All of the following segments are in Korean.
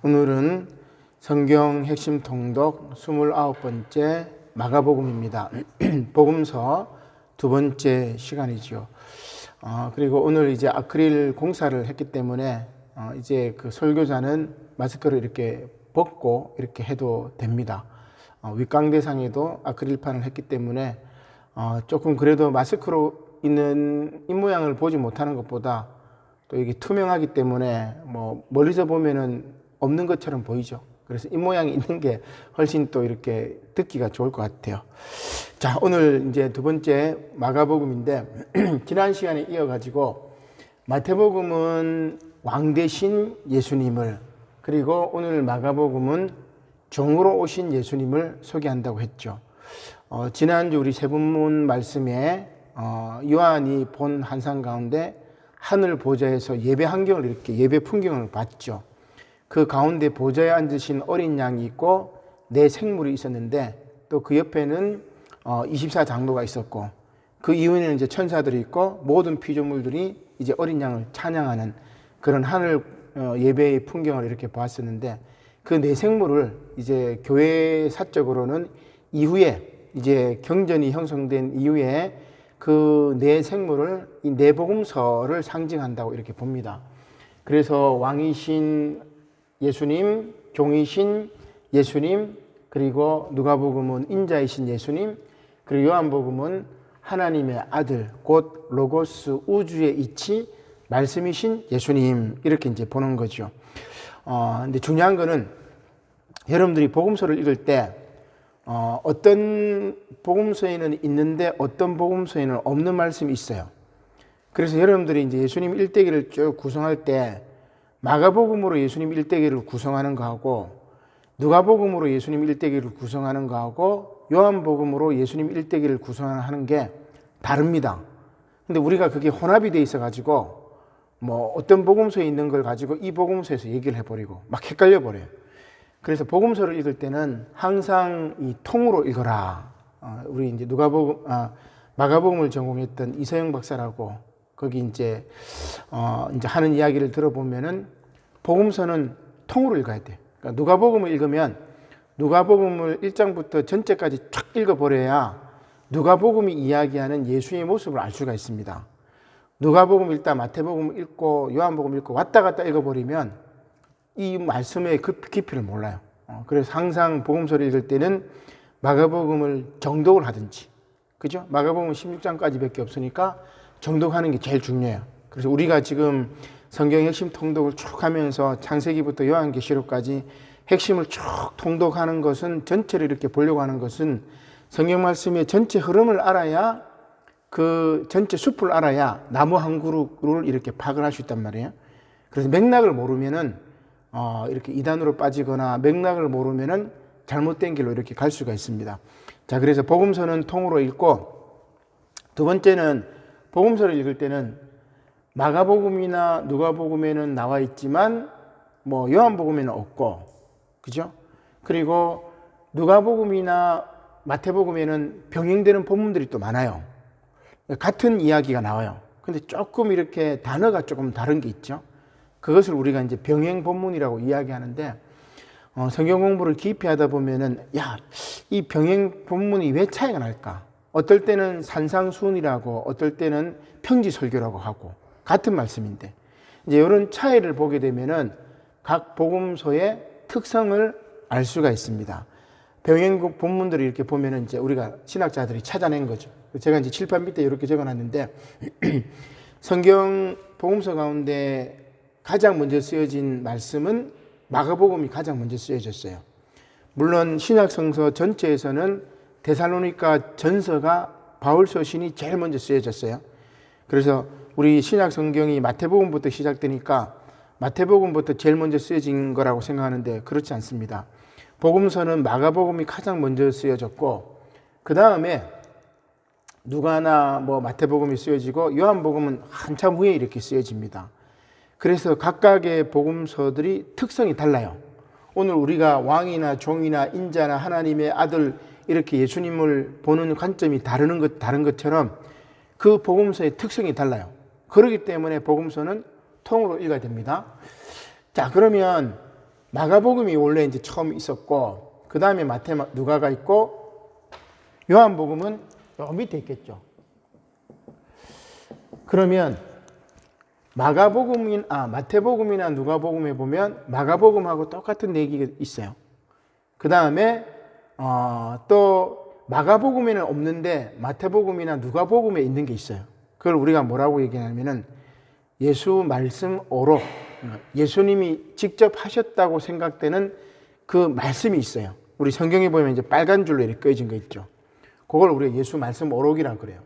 오늘은 성경 핵심 통독 29번째 마가복음입니다. 복음서 두 번째 시간이죠. 그리고 오늘 이제 아크릴 공사를 했기 때문에 이제 그 설교자는 마스크를 이렇게 벗고 이렇게 해도 됩니다. 윗광대상에도 아크릴판을 했기 때문에 조금 그래도 마스크로 있는 입모양을 보지 못하는 것보다 또 이게 투명하기 때문에 뭐 멀리서 보면은 없는 것처럼 보이죠. 그래서 이 모양이 있는 게 훨씬 또 이렇게 듣기가 좋을 것 같아요. 자, 오늘 이제 두 번째 마가복음인데 지난 시간에 이어가지고 마태복음은 왕 대신 예수님을, 그리고 오늘 마가복음은 종으로 오신 예수님을 소개한다고 했죠. 지난주 우리 세분문 말씀에 요한이 본 환상 가운데 하늘 보좌에서 예배 환경을 이렇게 예배 풍경을 봤죠. 그 가운데 보좌에 앉으신 어린 양이 있고 네 생물이 있었는데 또 그 옆에는 24장로가 있었고 그 이후에는 이제 천사들이 있고 모든 피조물들이 이제 어린 양을 찬양하는 그런 하늘 예배의 풍경을 이렇게 보았었는데 그 네 생물을 이제 교회 사적으로는 이후에 이제 경전이 형성된 이후에 그 네 생물을 이 네 복음서를 상징한다고 이렇게 봅니다. 그래서 왕이신 예수님, 종이신 예수님, 그리고 누가복음은 인자이신 예수님, 그리고 요한복음은 하나님의 아들, 곧 로고스 우주의 이치 말씀이신 예수님, 이렇게 이제 보는 거죠. 근데 중요한 거는 여러분들이 복음서를 읽을 때 어떤 복음서에는 있는데 어떤 복음서에는 없는 말씀이 있어요. 그래서 여러분들이 이제 예수님 일대기를 쭉 구성할 때 마가복음으로 예수님 일대기를 구성하는 거하고 누가복음으로 예수님 일대기를 구성하는 거하고 요한복음으로 예수님 일대기를 구성하는 게 다릅니다. 근데 우리가 그게 혼합이 돼 있어 가지고 뭐 어떤 복음서에 있는 걸 가지고 이 복음서에서 얘기를 해버리고 막 헷갈려 버려요. 그래서 복음서를 읽을 때는 항상 이 통으로 읽어라. 우리 이제 마가복음을 전공했던 이서영 박사라고 거기 이제 하는 이야기를 들어보면은 복음서는 통으로 읽어야 돼. 그러니까 누가복음을 읽으면 누가복음을 1장부터 전체까지 쫙 읽어버려야 누가복음이 이야기하는 예수의 모습을 알 수가 있습니다. 누가복음 읽다 마태복음 읽고 요한복음 읽고 왔다 갔다 읽어버리면 이 말씀의 깊이를 몰라요. 그래서 항상 복음서를 읽을 때는 마가복음을 정독을 하든지, 그죠? 마가복음은 16장까지 밖에 없으니까 정독하는 게 제일 중요해요. 그래서 우리가 지금 성경 핵심 통독을 쭉 하면서 창세기부터 요한계시록까지 핵심을 쭉 통독하는 것은, 전체를 이렇게 보려고 하는 것은 성경 말씀의 전체 흐름을 알아야, 그 전체 숲을 알아야 나무 한 그루를 이렇게 파악을 할 수 있단 말이에요. 그래서 맥락을 모르면은 이렇게 이단으로 빠지거나 맥락을 모르면은 잘못된 길로 이렇게 갈 수가 있습니다. 자, 그래서 복음서는 통으로 읽고, 두 번째는 복음서를 읽을 때는 마가복음이나 누가복음에는 나와 있지만 뭐 요한복음에는 없고, 그죠? 그리고 누가복음이나 마태복음에는 병행되는 본문들이 또 많아요. 같은 이야기가 나와요. 근데 조금 이렇게 단어가 조금 다른 게 있죠. 그것을 우리가 이제 병행 본문이라고 이야기하는데, 성경 공부를 깊이 하다 보면은, 이 병행 본문이 왜 차이가 날까? 어떨 때는 산상수훈이라고, 어떨 때는 평지설교라고 하고, 같은 말씀인데, 이제 이런 차이를 보게 되면은 각 복음서의 특성을 알 수가 있습니다. 병행 본문들을 이렇게 보면은 이제 우리가 신학자들이 찾아낸 거죠. 제가 이제 칠판 밑에 이렇게 적어 놨는데, 성경 복음서 가운데 가장 먼저 쓰여진 말씀은 마가복음이 가장 먼저 쓰여졌어요. 물론 신약 성서 전체에서는 데살로니가 전서가 바울 서신이 제일 먼저 쓰여졌어요. 그래서 우리 신약 성경이 마태복음부터 시작되니까 마태복음부터 제일 먼저 쓰여진 거라고 생각하는데 그렇지 않습니다. 복음서는 마가복음이 가장 먼저 쓰여졌고, 그 다음에 누가나 뭐 마태복음이 쓰여지고 요한복음은 한참 후에 이렇게 쓰여집니다. 그래서 각각의 복음서들이 특성이 달라요. 오늘 우리가 왕이나 종이나 인자나 하나님의 아들 이렇게 예수님을 보는 관점이 다른 것처럼 그 복음서의 특성이 달라요. 그렇기 때문에 복음서는 통으로 읽어야 됩니다. 자, 그러면 마가복음이 원래 이제 처음 있었고, 그 다음에 마태, 누가가 있고, 요한복음은 요 밑에 있겠죠. 그러면 마태복음이나 누가복음에 보면 마가복음하고 똑같은 얘기가 있어요. 그 다음에 또 마가복음에는 없는데 마태복음이나 누가복음에 있는 게 있어요. 그걸 우리가 뭐라고 얘기하냐면은 예수 말씀 오록, 예수님이 직접 하셨다고 생각되는 그 말씀이 있어요. 우리 성경에 보면 이제 빨간 줄로 이렇게 꺼진 거 있죠. 그걸 우리가 예수 말씀 오록이라고 그래요.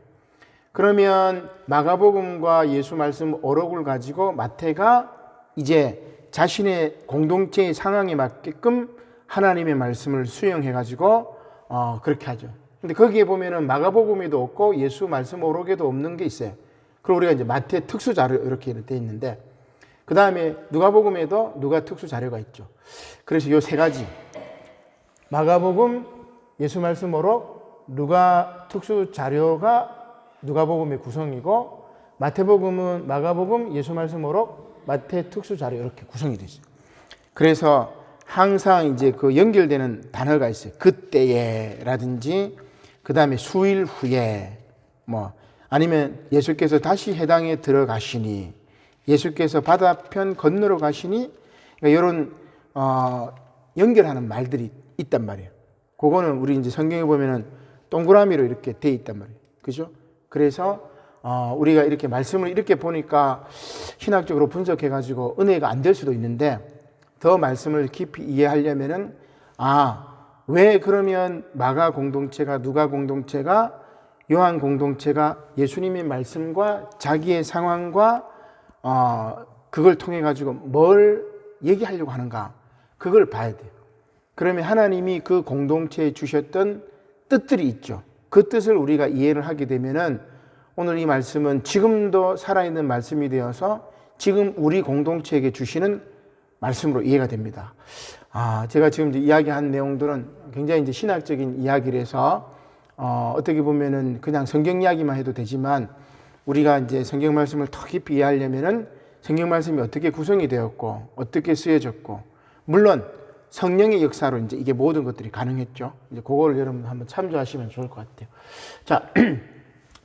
그러면 마가복음과 예수 말씀 오록을 가지고 마태가 이제 자신의 공동체의 상황에 맞게끔 하나님의 말씀을 수용해 가지고 그렇게 하죠. 근데 거기에 보면은 마가복음에도 없고 예수 말씀 오록에도 없는 게 있어요. 그리고 우리가 이제 마태 특수 자료 이렇게 돼 있는데, 그 다음에 누가복음에도 누가 특수 자료가 있죠. 그래서 요 세 가지, 마가복음, 예수 말씀 오록, 누가 특수 자료가 누가복음의 구성이고, 마태복음은 마가복음, 예수 말씀 오록, 마태 특수 자료 이렇게 구성이 되어 있어요. 그래서 항상 이제 그 연결되는 단어가 있어요. 그때에라든지, 그 다음에 수일 후에, 아니면 예수께서 다시 해당에 들어가시니, 예수께서 바다편 건너러 가시니, 그러니까 이런 연결하는 말들이 있단 말이에요. 그거는 우리 이제 성경에 보면은 동그라미로 이렇게 돼 있단 말이에요. 그죠? 그래서 우리가 이렇게 말씀을 이렇게 보니까 신학적으로 분석해가지고 은혜가 안 될 수도 있는데, 더 말씀을 깊이 이해하려면은 왜 그러면 마가 공동체가, 누가 공동체가, 요한 공동체가 예수님의 말씀과 자기의 상황과 그걸 통해 가지고 뭘 얘기하려고 하는가, 그걸 봐야 돼요. 그러면 하나님이 그 공동체에 주셨던 뜻들이 있죠. 그 뜻을 우리가 이해를 하게 되면은 오늘 이 말씀은 지금도 살아있는 말씀이 되어서 지금 우리 공동체에게 주시는 말씀으로 이해가 됩니다. 제가 지금 이제 이야기한 내용들은 굉장히 이제 신학적인 이야기라서 어떻게 보면은 그냥 성경 이야기만 해도 되지만, 우리가 이제 성경 말씀을 더 깊이 이해하려면은 성경 말씀이 어떻게 구성이 되었고 어떻게 쓰여졌고, 물론 성령의 역사로 이제 이게 모든 것들이 가능했죠. 이제 그걸 여러분 한번 참조하시면 좋을 것 같아요. 자,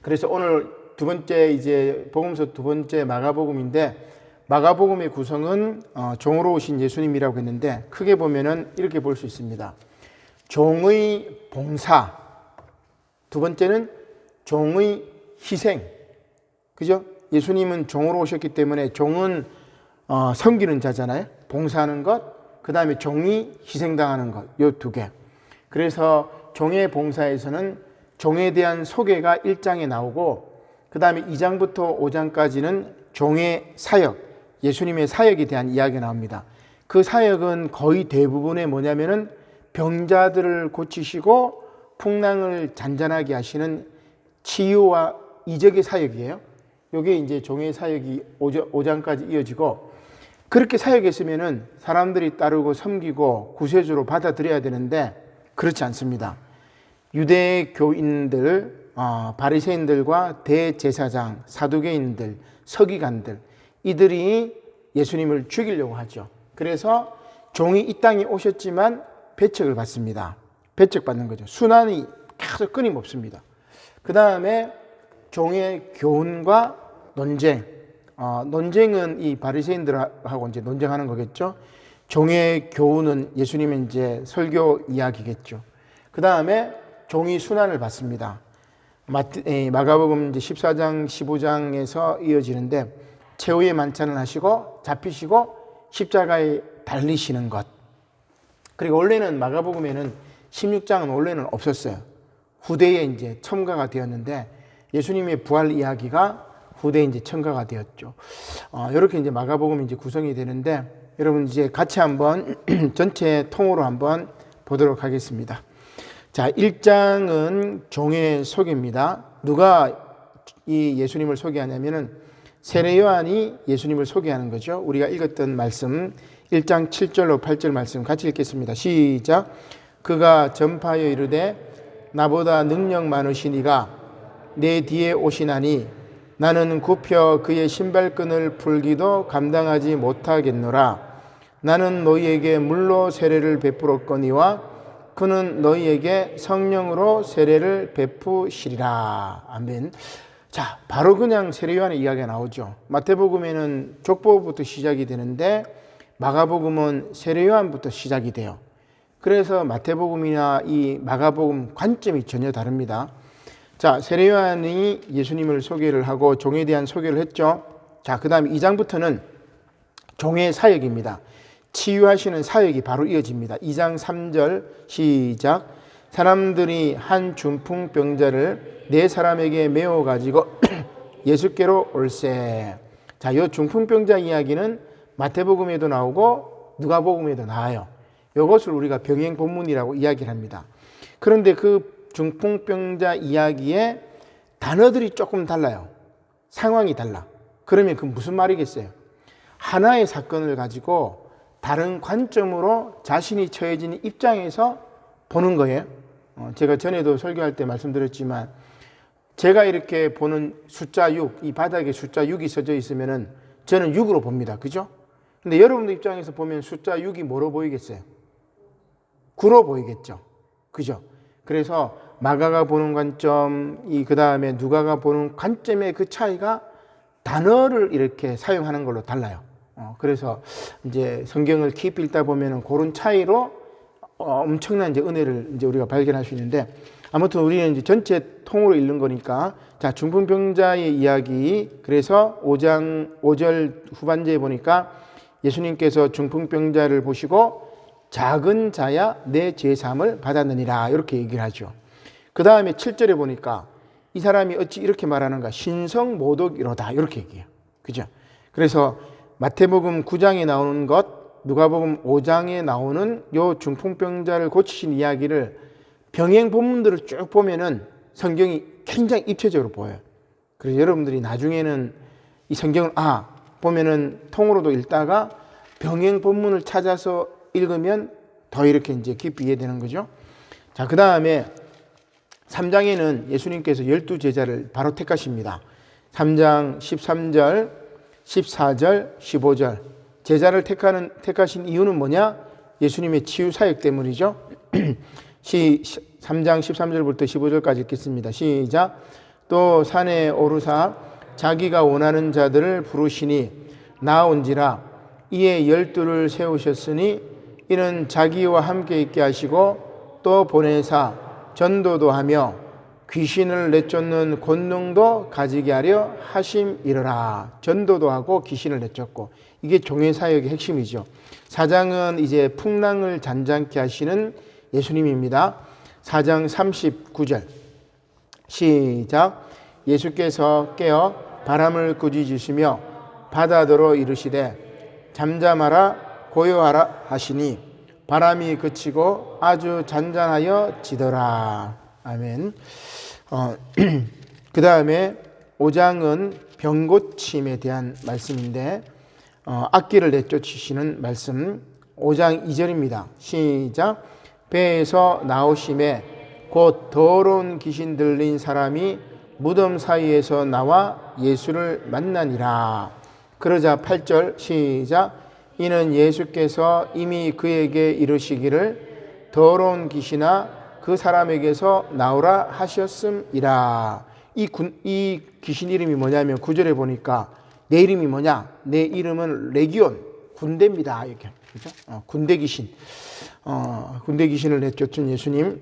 그래서 오늘 두 번째 이제 복음서 두 번째 마가복음인데, 마가복음의 구성은 종으로 오신 예수님이라고 했는데, 크게 보면은 이렇게 볼 수 있습니다. 종의 봉사, 두 번째는 종의 희생. 그죠? 예수님은 종으로 오셨기 때문에 종은 섬기는 자잖아요. 봉사하는 것, 그 다음에 종이 희생당하는 것, 요 두 개. 그래서 종의 봉사에서는 종에 대한 소개가 1장에 나오고, 그 다음에 2장부터 5장까지는 종의 사역, 예수님의 사역에 대한 이야기가 나옵니다. 그 사역은 거의 대부분의 뭐냐면은 병자들을 고치시고 풍랑을 잔잔하게 하시는 치유와 이적의 사역이에요. 이게 이제 종의 사역이 5장까지 이어지고, 그렇게 사역했으면은 사람들이 따르고 섬기고 구세주로 받아들여야 되는데 그렇지 않습니다. 유대교인들, 바리새인들과 대제사장, 사두개인들, 서기관들, 이들이 예수님을 죽이려고 하죠. 그래서 종이 이 땅에 오셨지만 배척을 받습니다. 배척받는 거죠. 순환이 계속 끊임없습니다. 그 다음에 종의 교훈과 논쟁. 논쟁은 이 바리새인들하고 이제 논쟁하는 거겠죠. 종의 교훈은 예수님의 이제 설교 이야기겠죠. 그 다음에 종이 순환을 받습니다. 마가복음 이제 14장, 15장에서 이어지는데, 최후의 만찬을 하시고 잡히시고 십자가에 달리시는 것. 그리고 원래는 마가복음에는 16장은 원래는 없었어요. 후대에 이제 첨가가 되었는데, 예수님의 부활 이야기가 후대에 이제 첨가가 되었죠. 이렇게 이제 마가복음이 이제 구성이 되는데, 여러분 이제 같이 한번 전체 통으로 한번 보도록 하겠습니다. 자, 1장은 종의 소개입니다. 누가 이 예수님을 소개하냐면은 세례 요한이 예수님을 소개하는 거죠. 우리가 읽었던 말씀 1장 7절로 8절 말씀 같이 읽겠습니다. 시작. 그가 전파하여 이르되 나보다 능력 많으신 이가 내 뒤에 오시나니 나는 굽혀 그의 신발끈을 풀기도 감당하지 못하겠노라. 나는 너희에게 물로 세례를 베풀었거니와 그는 너희에게 성령으로 세례를 베푸시리라. 아멘. 자, 바로 그냥 세례 요한의 이야기가 나오죠. 마태복음에는 족보부터 시작이 되는데 마가복음은 세례 요한부터 시작이 돼요. 그래서 마태복음이나 이 마가복음 관점이 전혀 다릅니다. 자, 세례 요한이 예수님을 소개를 하고 종에 대한 소개를 했죠. 자, 그 다음에 2장부터는 종의 사역입니다. 치유하시는 사역이 바로 이어집니다. 2장 3절 시작. 사람들이 한 중풍병자를 네 사람에게 메워 가지고 예수께로 올세. 자, 이 중풍병자 이야기는 마태복음에도 나오고 누가복음에도 나와요. 이것을 우리가 병행 본문이라고 이야기를 합니다. 그런데 그 중풍병자 이야기의 단어들이 조금 달라요. 상황이 달라. 그러면 그 무슨 말이겠어요? 하나의 사건을 가지고 다른 관점으로 자신이 처해진 입장에서 보는 거예요. 제가 전에도 설교할 때 말씀드렸지만 제가 이렇게 보는 숫자 6, 이 바닥에 숫자 6이 써져 있으면은 저는 6으로 봅니다. 그죠? 근데 여러분들 입장에서 보면 숫자 6이 뭐로 보이겠어요? 9로 보이겠죠. 그죠? 그래서 마가가 보는 관점, 그 다음에 누가가 보는 관점의 그 차이가 단어를 이렇게 사용하는 걸로 달라요. 그래서 이제 성경을 깊이 읽다 보면은 그런 차이로 엄청난 이제 은혜를 이제 우리가 발견할 수 있는데, 아무튼 우리는 이제 전체 통으로 읽는 거니까, 자, 중풍병자의 이야기. 그래서 5장 5절 후반부에 보니까 예수님께서 중풍병자를 보시고 작은 자야 내 죄사함을 받았느니라 이렇게 얘기를 하죠. 그 다음에 7절에 보니까 이 사람이 어찌 이렇게 말하는가, 신성모독이로다 이렇게 얘기해요. 그죠? 그래서 마태복음 9장에 나오는 것, 누가복음 5장에 나오는 요 중풍병자를 고치신 이야기를 병행 본문들을 쭉 보면은 성경이 굉장히 입체적으로 보여요. 그래서 여러분들이 나중에는 이 성경을 보면은 통으로도 읽다가 병행 본문을 찾아서 읽으면 더 이렇게 이제 깊이 이해되는 거죠. 자, 그 다음에 3장에는 예수님께서 12제자를 바로 택하십니다. 3장 13절, 14절, 15절. 제자를 택하신 이유는 뭐냐? 예수님의 치유 사역 때문이죠. 3장 13절부터 15절까지 읽겠습니다. 시작. 또 산에 오르사 자기가 원하는 자들을 부르시니 나온지라. 이에 12를 세우셨으니 이는 자기와 함께 있게 하시고 또 보내사 전도도 하며 귀신을 내쫓는 권능도 가지게 하려 하심이러라. 전도도 하고 귀신을 내쫓고, 이게 종의 사역의 핵심이죠. 4장은 이제 풍랑을 잔잔케 하시는 예수님입니다. 4장 39절 시작. 예수께서 깨어 바람을 꾸짖으시며 바다더러 이르시되 잠잠하라 고요하라 하시니 바람이 그치고 아주 잔잔하여 지더라. 아멘. 그 다음에 5장은 병고침에 대한 말씀인데 악기를 내쫓으시는 말씀. 5장 2절입니다. 시작. 배에서 나오심에 곧 더러운 귀신 들린 사람이 무덤 사이에서 나와 예수를 만나니라. 그러자 8절 시작. 이는 예수께서 이미 그에게 이르시기를 더러운 귀신아 그 사람에게서 나오라 하셨음이라. 이 귀신 이름이 뭐냐면 9절에 보니까 내 이름이 뭐냐? 내 이름은 레기온, 군대입니다. 이렇게. 그죠? 군대 귀신. 군대 귀신을 내쫓은 예수님.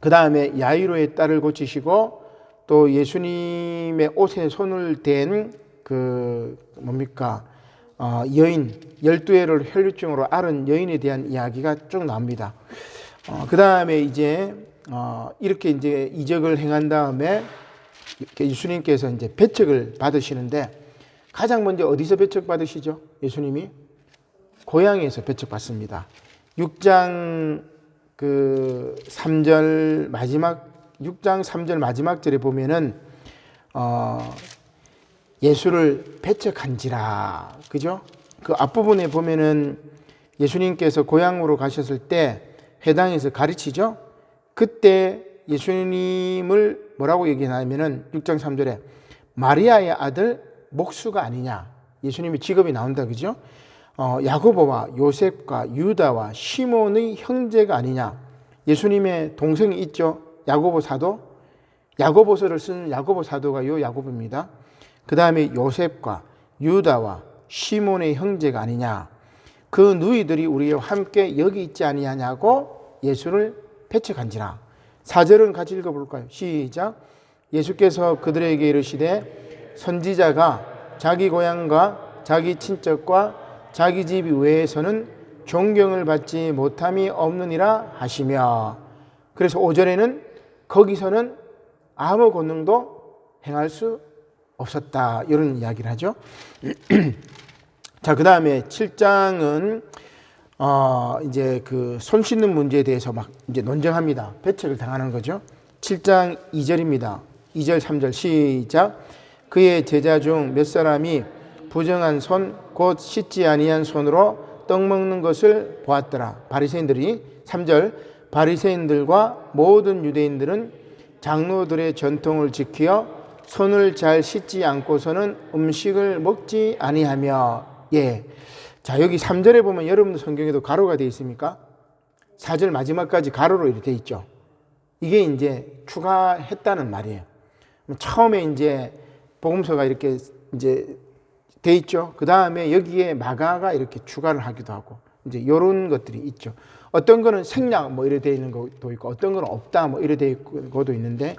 그 다음에 야이로의 딸을 고치시고 또 예수님의 옷에 손을 댄 여인, 12회를 혈류증으로 앓은 여인에 대한 이야기가 쭉 나옵니다. 그 다음에 이제, 이렇게 이제 이적을 행한 다음에 예수님께서 이제 배척을 받으시는데, 가장 먼저 어디서 배척 받으시죠? 예수님이? 고향에서 배척 받습니다. 6장 3절 마지막 절에 보면은, 예수를 배척한지라. 그죠? 그 앞부분에 보면은 예수님께서 고향으로 가셨을 때 회당에서 가르치죠? 그때 예수님을 뭐라고 얘기하냐면은 6장 3절에 마리아의 아들 목수가 아니냐. 예수님의 직업이 나온다. 그죠? 야고보와 요셉과 유다와 시몬의 형제가 아니냐. 예수님의 동생이 있죠. 야고보 사도. 야고보서를 쓴 야고보 사도가 요 야고보입니다. 그 다음에 요셉과 유다와 시몬의 형제가 아니냐. 그 누이들이 우리와 함께 여기 있지 아니하냐고 예수를 배척한지라. 4절은 같이 읽어볼까요? 시작. 예수께서 그들에게 이르시되 선지자가 자기 고향과 자기 친척과 자기 집 외에서는 존경을 받지 못함이 없느니라 하시며, 그래서 5절에는 거기서는 아무 권능도 행할 수 없었다, 이런 이야기를 하죠. 자, 그 다음에 7장은 이제 그 손 씻는 문제에 대해서 막 이제 논쟁합니다. 배척을 당하는 거죠. 7장 2절입니다. 2절 3절 시작. 그의 제자 중 몇 사람이 부정한 손 곧 씻지 아니한 손으로 떡 먹는 것을 보았더라. 바리새인들이. 3절 바리새인들과 모든 유대인들은 장로들의 전통을 지키어 손을 잘 씻지 않고서는 음식을 먹지 아니하며. 예. 자, 여기 3절에 보면 여러분들 성경에도 가로가 되어 있습니까? 4절 마지막까지 가로로 이렇게 되어 있죠. 이게 이제 추가했다는 말이에요. 처음에 이제 복음서가 이렇게 이제 돼 있죠. 그 다음에 여기에 마가가 이렇게 추가를 하기도 하고, 이제 이런 것들이 있죠. 어떤 거는 생략 뭐 이래 돼 있는 것도 있고, 어떤 거는 없다 뭐 이래 돼 있는 것도 있는데,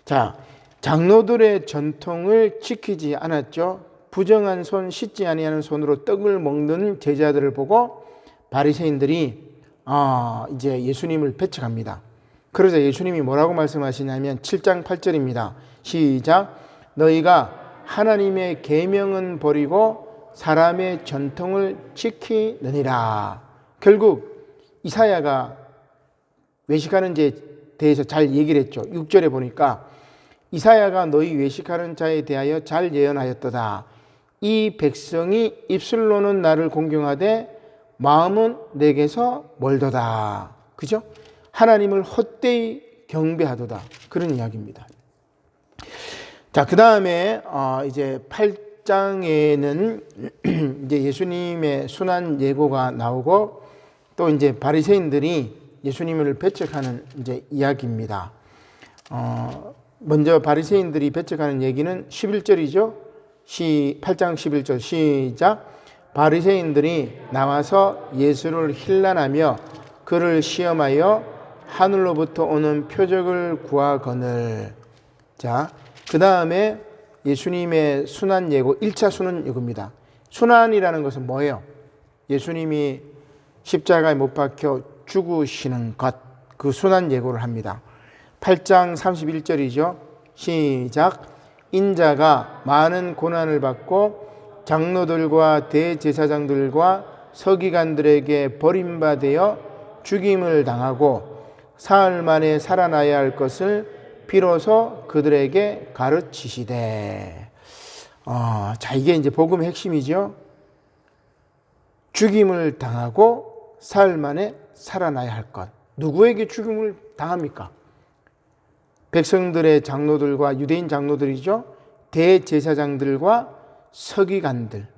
자, 장로들의 전통을 지키지 않았죠. 부정한 손, 씻지 아니하는 손으로 떡을 먹는 제자들을 보고 바리새인들이 이제 예수님을 배척합니다. 그러자 예수님이 뭐라고 말씀하시냐면 7장 8절입니다. 시작. 너희가 하나님의 계명은 버리고 사람의 전통을 지키느니라. 결국 이사야가 외식하는 자에 대해서 잘 얘기를 했죠. 6절에 보니까 이사야가 너희 외식하는 자에 대하여 잘 예언하였도다. 이 백성이 입술로는 나를 공경하되 마음은 내게서 멀도다. 그죠? 하나님을 헛되이 경배하도다. 그런 이야기입니다. 자, 그 다음에 이제 8장에는 이제 예수님의 순환 예고가 나오고, 또 이제 바리새인들이 예수님을 배척하는 이제 이야기입니다. 먼저 바리새인들이 배척하는 얘기는 11절이죠. 8장 11절 시작. 바리새인들이 나와서 예수를 힐난하며 그를 시험하여 하늘로부터 오는 표적을 구하거늘. 자, 그 다음에 예수님의 순환 예고, 1차 순환 예고입니다. 순환이라는 것은 뭐예요? 예수님이 십자가에 못 박혀 죽으시는 것, 그 순환 예고를 합니다. 8장 31절이죠. 시작. 인자가 많은 고난을 받고 장로들과 대제사장들과 서기관들에게 버림받아 죽임을 당하고 사흘 만에 살아나야 할 것을 비로소 그들에게 가르치시되. 자, 이게 이제 복음의 핵심이죠. 죽임을 당하고 사흘 만에 살아나야 할 것. 누구에게 죽임을 당합니까? 백성들의 장로들과 유대인 장로들이죠. 대제사장들과 서기관들.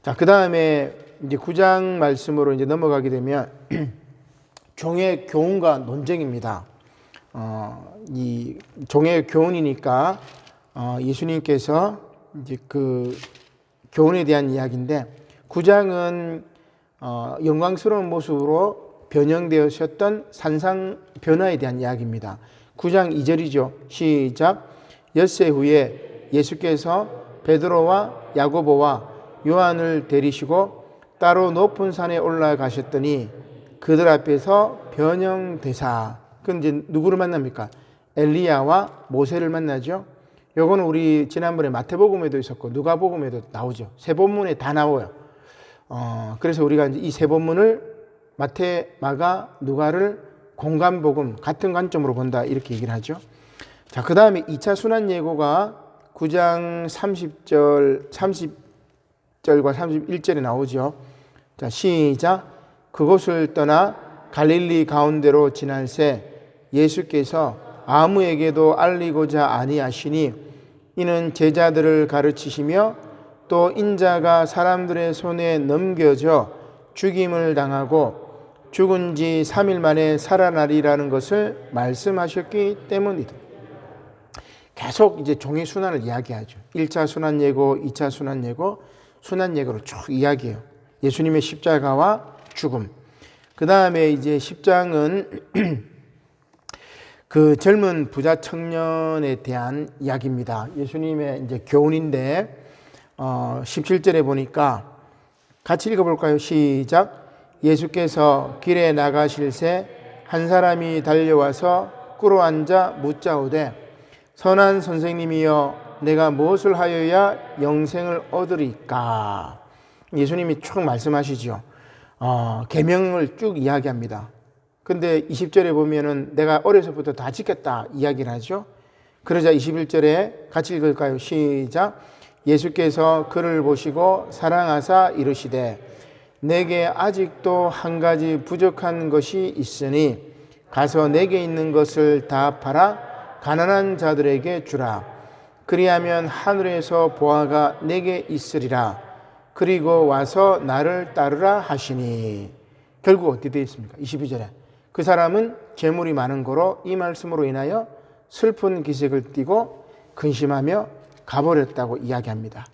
자, 그 다음에 이제 9장 말씀으로 이제 넘어가게 되면 종의 교훈과 논쟁입니다. 이 종의 교훈이니까 예수님께서 이제 그 교훈에 대한 이야기인데, 9장은 영광스러운 모습으로 변형되었던 산상 변화에 대한 이야기입니다. 9장 2절이죠. 시작. 엿새 후에 예수께서 베드로와 야고보와 요한을 데리시고 따로 높은 산에 올라가셨더니 그들 앞에서 변형되사. 그건 이제 누구를 만납니까? 엘리야와 모세를 만나죠. 요거는 우리 지난번에 마태복음에도 있었고 누가복음에도 나오죠. 세 본문에 다 나와요. 그래서 우리가 이제 이 세 본문을 마태, 마가, 누가를 공관복음 같은 관점으로 본다, 이렇게 얘기를 하죠. 자, 그 다음에 2차 순환 예고가 9장 30절과 31절에 나오죠. 자, 시작. 그곳을 떠나 갈릴리 가운데로 지날새 예수께서 아무에게도 알리고자 아니하시니 이는 제자들을 가르치시며 또 인자가 사람들의 손에 넘겨져 죽임을 당하고 죽은 지 3일 만에 살아나리라는 것을 말씀하셨기 때문이다. 계속 이제 종의 순환을 이야기하죠. 1차 순환 예고, 2차 순환 예고, 순환 예고를 쭉 이야기해요. 예수님의 십자가와 죽음. 그 다음에 이제 10장은 그 젊은 부자 청년에 대한 이야기입니다. 예수님의 이제 교훈인데 17절에 보니까 같이 읽어볼까요? 시작. 예수께서 길에 나가실새 한 사람이 달려와서 꿇어앉아 묻자오되 선한 선생님이여 내가 무엇을 하여야 영생을 얻으리까? 예수님이 쭉 말씀하시죠. 계명을 쭉 이야기합니다. 근데 20절에 보면은 내가 어려서부터 다 지켰다 이야기를 하죠. 그러자 21절에 같이 읽을까요? 시작. 예수께서 그를 보시고 사랑하사 이르시되 내게 아직도 한 가지 부족한 것이 있으니 가서 내게 있는 것을 다 팔아 가난한 자들에게 주라. 그리하면 하늘에서 보화가 내게 있으리라. 그리고 와서 나를 따르라 하시니. 결국 어떻게 되어 있습니까? 22절에 그 사람은 재물이 많은 거로 이 말씀으로 인하여 슬픈 기색을 띠고 근심하며 가버렸다고 이야기합니다.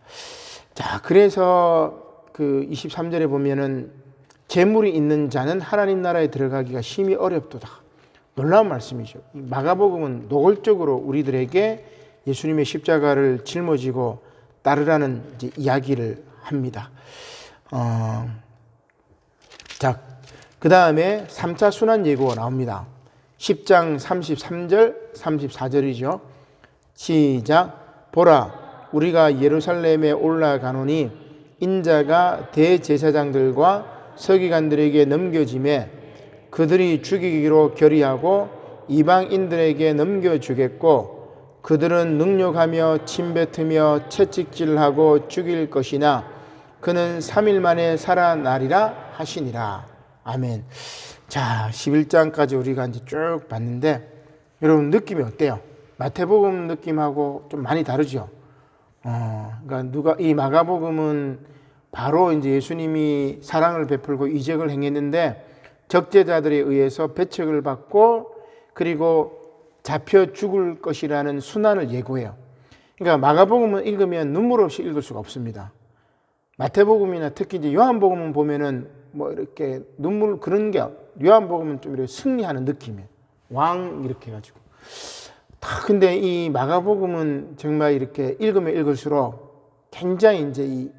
자, 그래서 그 23절에 보면은 재물이 있는 자는 하나님 나라에 들어가기가 심히 어렵도다. 놀라운 말씀이죠. 마가복음은 노골적으로 우리들에게 예수님의 십자가를 짊어지고 따르라는 이제 이야기를 합니다. 자, 그 다음에 3차 순환 예고가 나옵니다. 10장 33절, 34절이죠. 시작. 보라, 우리가 예루살렘에 올라가노니 인자가 대제사장들과 서기관들에게 넘겨짐에 그들이 죽이기로 결의하고 이방인들에게 넘겨주겠고 그들은 능욕하며 침뱉으며 채찍질하고 죽일 것이나 그는 3일 만에 살아나리라 하시니라. 아멘. 자, 11장까지 우리가 이제 쭉 봤는데 여러분 느낌이 어때요? 마태복음 느낌하고 좀 많이 다르죠? 그러니까 이 마가복음은 바로 이제 예수님이 사랑을 베풀고 이적을 행했는데 적재자들에 의해서 배척을 받고 그리고 잡혀 죽을 것이라는 순환을 예고해요. 그러니까 마가복음은 읽으면 눈물 없이 읽을 수가 없습니다. 마태복음이나 특히 이제 요한복음은 보면은 뭐 이렇게 눈물 그런 게 요한복음은 좀 이렇게 승리하는 느낌이에요. 왕 이렇게 해가지고. 근데 이 마가복음은 정말 이렇게 읽으면 읽을수록 굉장히 이제 이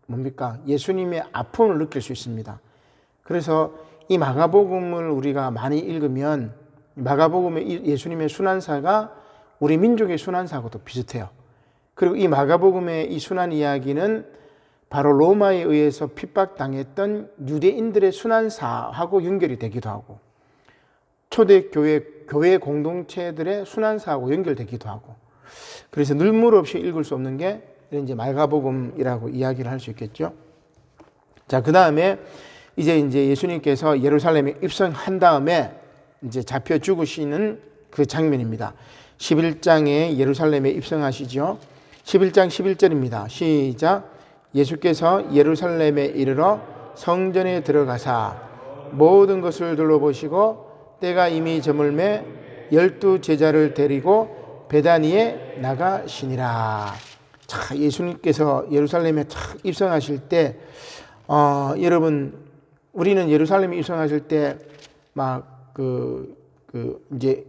뭡니까? 예수님의 아픔을 느낄 수 있습니다. 그래서 이 마가복음을 우리가 많이 읽으면 마가복음의 예수님의 순환사가 우리 민족의 순환사하고도 비슷해요. 그리고 이 마가복음의 이 순환 이야기는 바로 로마에 의해서 핍박당했던 유대인들의 순환사하고 연결이 되기도 하고 초대교회 공동체들의 순환사하고 연결되기도 하고 그래서 눈물 없이 읽을 수 없는 게 이제 마가복음이라고 이야기를 할 수 있겠죠. 자, 그 다음에 이제 예수님께서 예루살렘에 입성한 다음에 이제 잡혀 죽으시는 그 장면입니다. 11장에 예루살렘에 입성하시죠. 11장 11절입니다. 시작. 예수께서 예루살렘에 이르러 성전에 들어가사 모든 것을 둘러보시고 때가 이미 저물매 12 제자를 데리고 베다니에 나가시니라. 자, 예수님께서 예루살렘에 입성하실 때 여러분 우리는 예루살렘에 입성하실 때 막 이제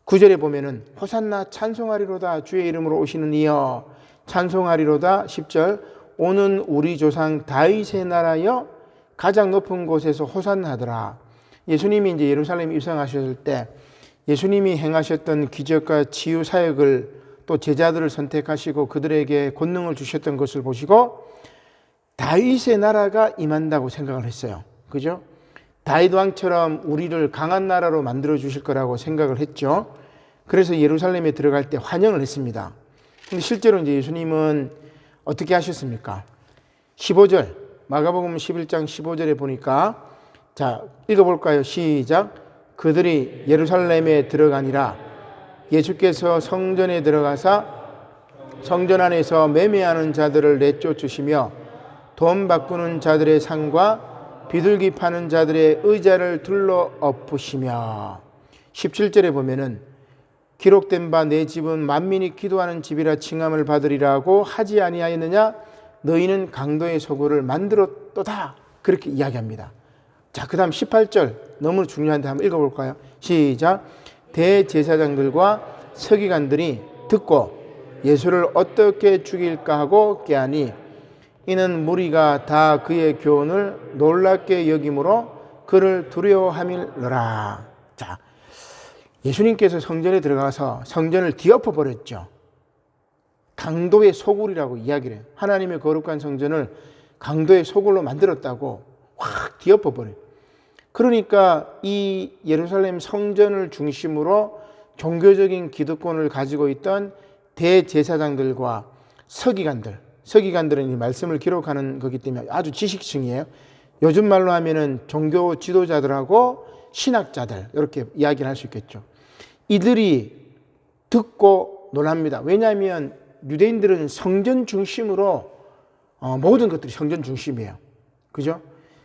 9절에 보면은 호산나 찬송하리로다 주의 이름으로 오시는 이여 찬송하리로다. 10절 오는 우리 조상 다윗의 나라여 가장 높은 곳에서 호산나더라. 예수님이 이제 예루살렘에 입성하셨을 때 예수님이 행하셨던 기적과 치유 사역을 또 제자들을 선택하시고 그들에게 권능을 주셨던 것을 보시고 다윗의 나라가 임한다고 생각을 했어요. 그죠? 다윗 왕처럼 우리를 강한 나라로 만들어 주실 거라고 생각을 했죠. 그래서 예루살렘에 들어갈 때 환영을 했습니다. 근데 실제로 이제 예수님은 어떻게 하셨습니까? 15절, 마가복음 11장 15절에 보니까 자, 읽어볼까요? 시작. 그들이 예루살렘에 들어가니라. 예수께서 성전에 들어가사 성전 안에서 매매하는 자들을 내쫓으시며 돈 바꾸는 자들의 상과 비둘기 파는 자들의 의자를 둘러 엎으시며 17절에 보면은 기록된 바 내 집은 만민이 기도하는 집이라 칭함을 받으리라고 하지 아니하였느냐 너희는 강도의 소굴을 만들었도다 그렇게 이야기합니다. 자, 그 다음 18절 너무 중요한데 한번 읽어볼까요? 시작. 대제사장들과 서기관들이 듣고 예수를 어떻게 죽일까 하고 깨하니 이는 무리가 다 그의 교훈을 놀랍게 여김으로 그를 두려워함이러라. 자, 예수님께서 성전에 들어가서 성전을 뒤엎어 버렸죠. 강도의 소굴이라고 이야기를 해요. 하나님의 거룩한 성전을 강도의 소굴로 만들었다고 확 뒤엎어 버려요. 그러니까 이 예루살렘 성전을 중심으로 종교적인 기득권을 가지고 있던 대제사장들과 서기관들은 이 말씀을 기록하는 거기 때문에 아주 지식층이에요. 요즘 말로 하면은 종교 지도자들하고 신학자들 이렇게 이야기를 할 수 있겠죠. 이들이 듣고 놀랍니다. 왜냐하면 유대인들은 성전 중심으로 모든 것들이 성전 중심이에요. 그죠?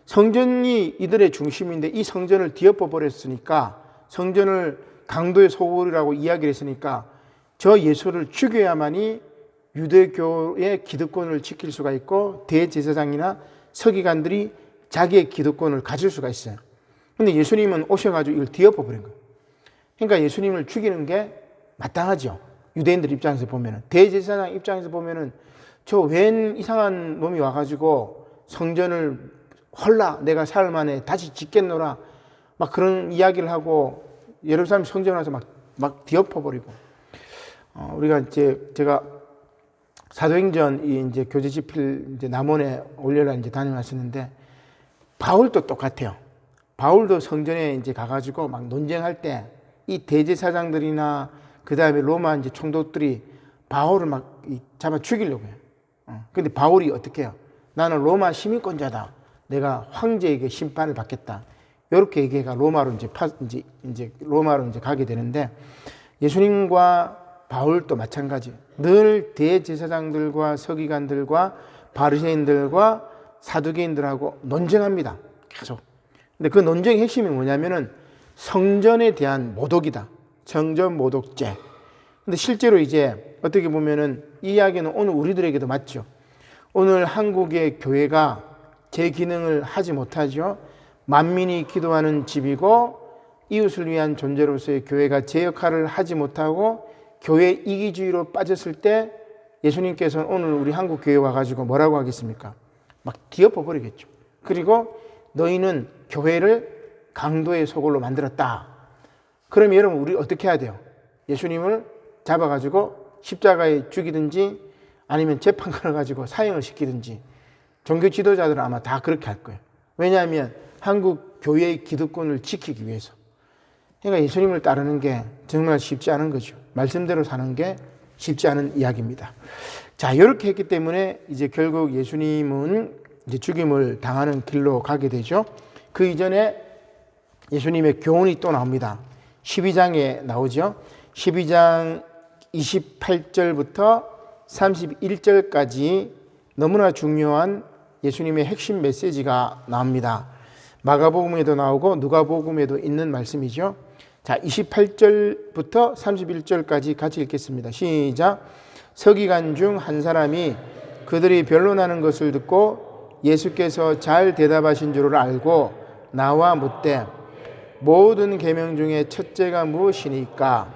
성전이 이들의 중심인데 이 성전을 뒤엎어 버렸으니까 성전을 강도의 소굴이라고 이야기를 했으니까 저 예수를 죽여야만이 유대교의 기득권을 지킬 수가 있고 대제사장이나 서기관들이 자기의 기득권을 가질 수가 있어요. 근데 예수님은 오셔가지고 이걸 뒤엎어 버린 거예요. 그러니까 예수님을 죽이는 게 마땅하죠. 유대인들 입장에서 보면은. 대제사장 입장에서 보면은 저 웬 이상한 놈이 와가지고 성전을 헐라 내가 사흘 만에 다시 짓겠노라 막 그런 이야기를 하고 예루살렘 성전 와서 막 뒤엎어 버리고 우리가 이제 제가 사도행전 이제 교제 집필 이제 남원에 올려라 이제 다녀왔었는데 바울도 똑같아요. 바울도 성전에 이제 가가지고 막 논쟁할 때 이 대제사장들이나 그 다음에 로마 이제 총독들이 바울을 막 잡아 죽이려고 해요. 근데 바울이 어떻게 해요? 나는 로마 시민권자다. 내가 황제에게 심판을 받겠다. 이렇게 얘기가 로마로 이제 로마로 이제 가게 되는데 예수님과 바울도 마찬가지. 늘 대제사장들과 서기관들과 바리새인들과 사두개인들하고 논쟁합니다. 계속. 근데 그 논쟁의 핵심이 뭐냐면은 성전에 대한 모독이다. 성전 모독죄. 근데 실제로 이제 어떻게 보면은 이 이야기는 오늘 우리들에게도 맞죠. 오늘 한국의 교회가 제 기능을 하지 못하죠. 만민이 기도하는 집이고 이웃을 위한 존재로서의 교회가 제 역할을 하지 못하고 교회 이기주의로 빠졌을 때 예수님께서는 오늘 우리 한국 교회 와가지고 뭐라고 하겠습니까? 막 뒤엎어 버리겠죠. 그리고 너희는 교회를 강도의 소굴로 만들었다. 그러면 여러분 우리 어떻게 해야 돼요? 예수님을 잡아가지고 십자가에 죽이든지 아니면 재판 걸어가지고 사형을 시키든지 종교 지도자들은 아마 다 그렇게 할 거예요. 왜냐하면 한국 교회의 기득권을 지키기 위해서. 그러니까 예수님을 따르는 게 정말 쉽지 않은 거죠. 말씀대로 사는 게 쉽지 않은 이야기입니다. 자, 이렇게 했기 때문에 이제 결국 예수님은 이제 죽임을 당하는 길로 가게 되죠. 그 이전에 예수님의 교훈이 또 나옵니다. 12장에 나오죠. 12장 28절부터 31절까지 너무나 중요한 예수님의 핵심 메시지가 나옵니다. 마가복음에도 나오고 누가복음에도 있는 말씀이죠. 자, 28절부터 31절까지 같이 읽겠습니다. 시작. 서기관 중 한 사람이 그들이 변론하는 것을 듣고 예수께서 잘 대답하신 줄을 알고 나와 묻되 모든 계명 중에 첫째가 무엇이니까?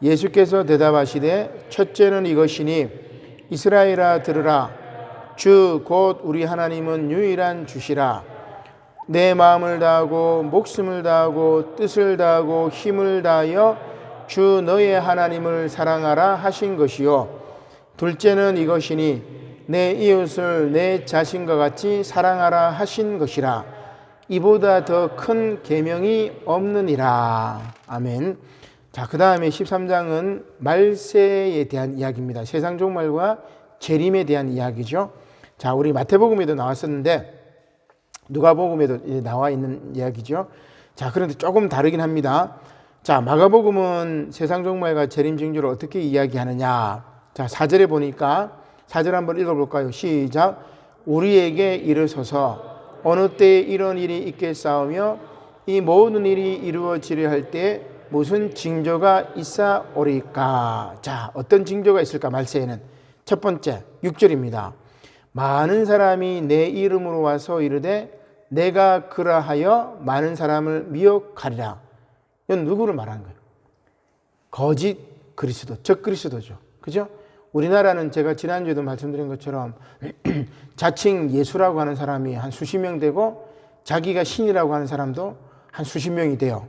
예수께서 대답하시되 첫째는 이것이니 이스라엘아 들으라. 주 곧 우리 하나님은 유일한 주시라. 내 마음을 다하고 목숨을 다하고 뜻을 다하고 힘을 다하여 주 너의 하나님을 사랑하라 하신 것이요. 둘째는 이것이니 내 이웃을 내 자신과 같이 사랑하라 하신 것이라. 이보다 더 큰 계명이 없느니라. 아멘. 자, 그 다음에 13장은 말세에 대한 이야기입니다. 세상 종말과 재림에 대한 이야기죠. 자, 우리 마태복음에도 나왔었는데 누가복음에도 나와 있는 이야기죠. 자, 그런데 조금 다르긴 합니다. 자, 마가복음은 세상 종말과 재림 징조를 어떻게 이야기하느냐. 자, 4절에 보니까 4절 한번 읽어볼까요? 시작. 우리에게 이르소서 어느 때에 이런 일이 있겠사오며 이 모든 일이 이루어지려 할 때 무슨 징조가 있사오리까? 자, 어떤 징조가 있을까? 말세에는 첫 번째 6절입니다. 많은 사람이 내 이름으로 와서 이르되 내가 그라하여 많은 사람을 미혹하리라. 이건 누구를 말하는 거예요? 거짓 그리스도, 적 그리스도죠. 그죠? 우리나라는 제가 지난주에도 말씀드린 것처럼 자칭 예수라고 하는 사람이 한 수십 명 되고 자기가 신이라고 하는 사람도 한 수십 명이 돼요.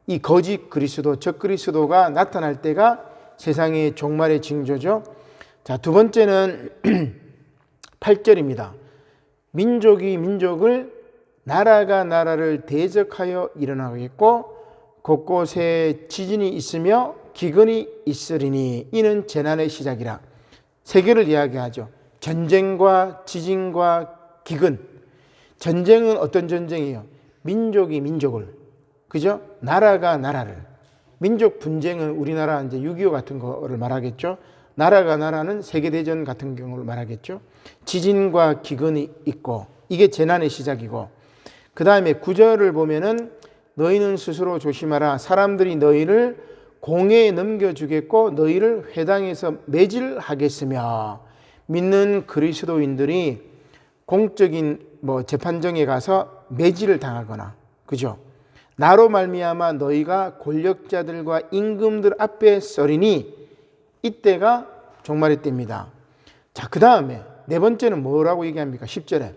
이 거짓 그리스도, 적 그리스도가 나타날 때가 세상의 종말의 징조죠. 자, 두 번째는 8절입니다. 민족이 민족을, 나라가 나라를 대적하여 일어나겠고 곳곳에 지진이 있으며 기근이 있으리니 이는 재난의 시작이라. 세계를 이야기하죠. 전쟁과 지진과 기근. 전쟁은 어떤 전쟁이에요? 민족이 민족을, 그죠? 나라가 나라를. 민족 분쟁은 우리나라 이제 6.25 같은 거를 말하겠죠. 나라가 나라는 세계대전 같은 경우를 말하겠죠. 지진과 기근이 있고 이게 재난의 시작이고, 그 다음에 9절을 보면은 너희는 스스로 조심하라. 사람들이 너희를 공회에 넘겨주겠고 너희를 회당에서 매질하겠으며, 믿는 그리스도인들이 공적인 재판정에 가서 매질을 당하거나, 그죠? 나로 말미암아 너희가 권력자들과 임금들 앞에 서리니 이때가 종말의 때입니다. 자, 그 다음에 네 번째는 뭐라고 얘기합니까? 10절에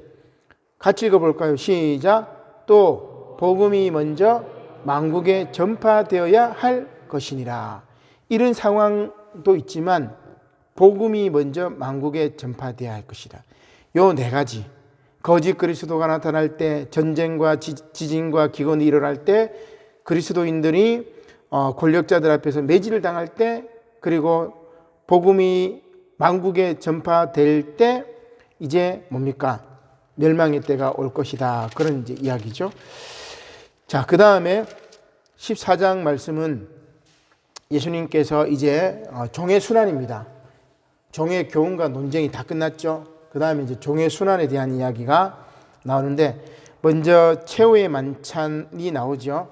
같이 읽어볼까요? 시작. 또 복음이 먼저 만국에 전파되어야 할 것이니라. 이런 상황도 있지만 복음이 먼저 만국에 전파되어야 할 것이다. 요 네 가지, 거짓 그리스도가 나타날 때, 전쟁과 지진과 기근이 일어날 때, 그리스도인들이 권력자들 앞에서 매질을 당할 때, 그리고 복음이 만국에 전파될 때 이제 뭡니까? 멸망의 때가 올 것이다. 그런 이제 이야기죠. 자, 그 다음에 14장 말씀은 예수님께서 이제 종의 순환입니다. 종의 교훈과 논쟁이 다 끝났죠. 그 다음에 이제 종의 순환에 대한 이야기가 나오는데, 먼저 최후의 만찬이 나오죠.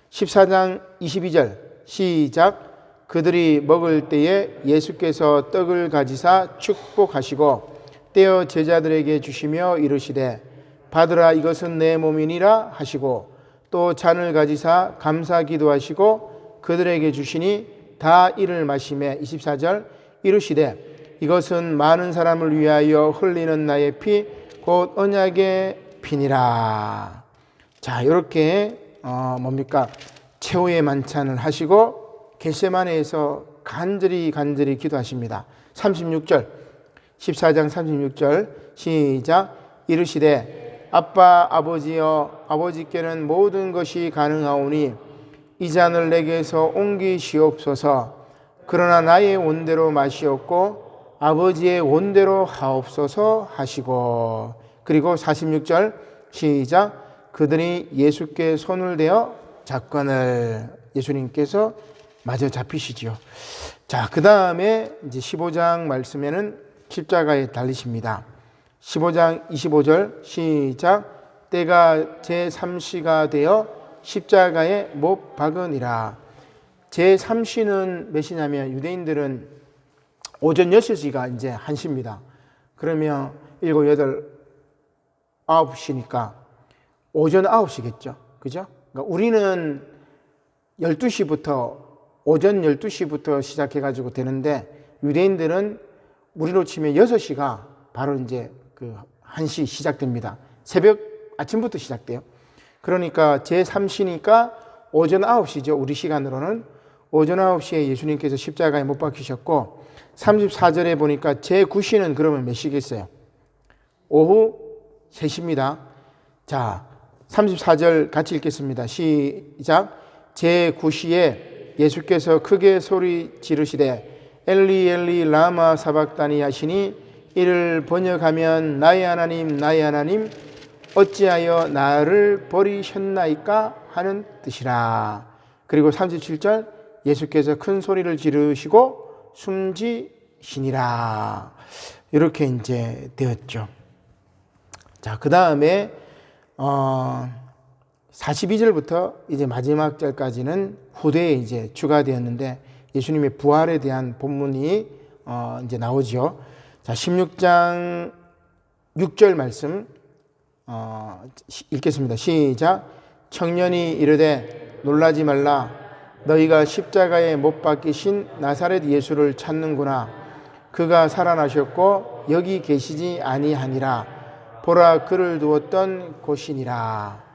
14장 22절 시작. 그들이 먹을 때에 예수께서 떡을 가지사 축복하시고 떼어 제자들에게 주시며 이르시되 받으라, 이것은 내 몸이니라 하시고, 또 잔을 가지사 감사 기도하시고 그들에게 주시니 다 이를 마시매 24절 이르시되 이것은 많은 사람을 위하여 흘리는 나의 피 곧 언약의 피니라. 자, 이렇게 뭡니까? 최후의 만찬을 하시고 겟세마네에서 간절히 기도하십니다. 36절 14장 36절 시작. 이르시되 아빠 아버지여, 아버지께는 모든 것이 가능하오니 이 잔을 내게서 옮기시옵소서. 그러나 나의 원대로 마시옵고 아버지의 원대로 하옵소서 하시고, 그리고 46절 시작. 그들이 예수께 손을 대어 잡건을, 예수님께서 마저 잡히시죠. 자, 그 다음에 이제 15장 말씀에는 십자가에 달리십니다. 15장 25절 시작. 때가 제3시가 되어 십자가에 못 박으니라. 제3시는 몇 시냐면 유대인들은 오전 6시가 이제 1시입니다. 그러면 7, 8, 9시니까 오전 9시겠죠. 그죠? 그러니까 우리는 12시부터, 오전 12시부터 시작해가지고 되는데, 유대인들은 우리로 치면 6시가 바로 이제 그 1시 시작됩니다. 새벽 아침부터 시작돼요. 그러니까 제3시니까 오전 9시죠. 우리 시간으로는 오전 9시에 예수님께서 십자가에 못 박히셨고, 34절에 보니까 제9시는 그러면 몇 시겠어요? 오후 3시입니다. 자, 34절 같이 읽겠습니다. 시작. 제9시에 예수께서 크게 소리 지르시되 엘리 엘리 라마 사박다니 하시니, 이를 번역하면 나의 하나님 나의 하나님 어찌하여 나를 버리셨나이까 하는 뜻이라. 그리고 37절 예수께서 큰 소리를 지르시고 숨지 신이라. 이렇게 이제 되었죠. 자, 그 다음에 42절부터 이제 마지막 절까지는 후대에 이제 추가되었는데 예수님의 부활에 대한 본문이 이제 나오죠. 자, 16장 6절 말씀 읽겠습니다. 시작. 청년이 이르되 놀라지 말라. 너희가 십자가에 못 박히신 나사렛 예수를 찾는구나. 그가 살아나셨고 여기 계시지 아니하니라. 보라, 그를 두었던 곳이니라.